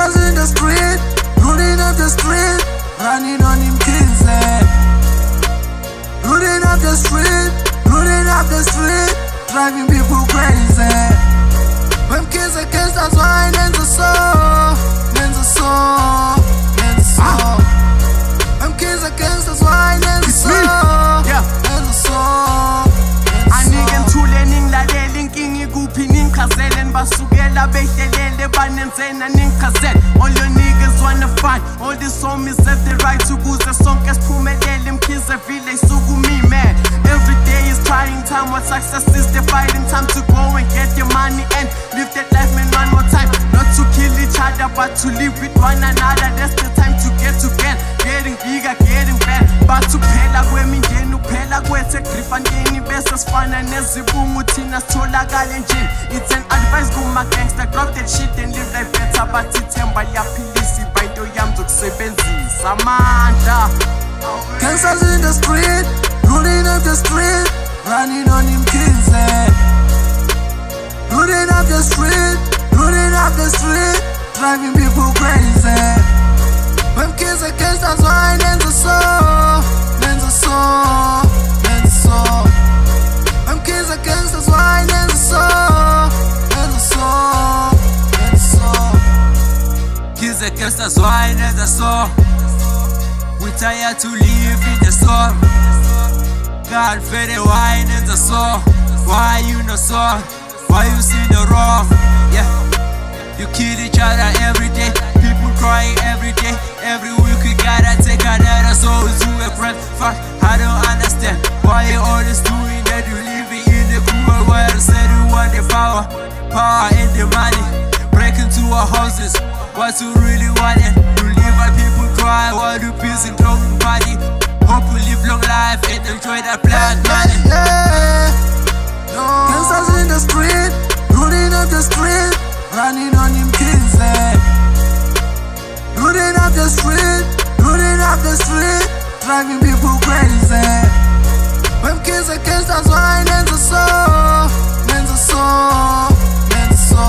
Gangsters in the street, looting up the street, running on them kids, looting up the street, looting up the street, driving people crazy. Them kids are gangsters, why nenza so, nenza so, nenza so. Them kids are gangsters, why nenza so, nenza so. Anike ngithule ningilalele inkinga ikuphi ningichazele nibasukela behlelele banenzena ningichazele. All your niggas wanna fight, all these homies have the right ukuze sonke siphumelele. Mkhize vile isukumi man. Every day is trying time, what success is the fighting time to go and get your money and live that life man one more time. Not to kill each other but to live with one another. That's the time to get together, getting bigger, getting better. But to phela kwemindeni uphela kwethe grifandeni bese sifana nezibungu thina sitholakale njini. It's an advice kuma gangster, drop that shit and live life better. But ithemba liyaphilisa ibayinto yami zokusebenzisa amandla. Gangsters in the street, looting up the street, running on them kids, looting up the street, looting up the street, driving people crazy. Them kids are gangsters, why nenza so, nenza so, nenza so. Them kids are gangsters, why nenza so, nenza so, nenza so. Kids are gangsters, why nenza so. We tired to live in the storm. God fed the wine in the soul. Why you not so? Why you see the wrong? Yeah, you kill each other every day. People crying every day. Every week we gotta take another soul to a breath. Fuck, I don't understand why you always doing that. You living in the cruel world. Said you want the power, power and the money. Break into our houses. What you really want it? You live while people cry. While you peace and broken body. Hope you live long life and enjoy that blood money. Gangsters in the street, looting up the street, running on them kids, looting up the street, looting up the street, driving people crazy. Them kids are gangsters, why nenza so, nenza so, nenza so.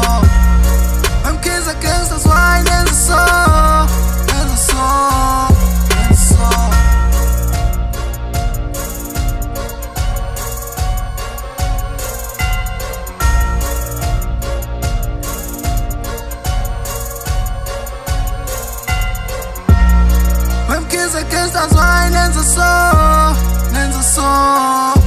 Them kids are gangsters, why nenza so, nenza so, nenza so. Them kids are gangsters, why nenza so, nenza so.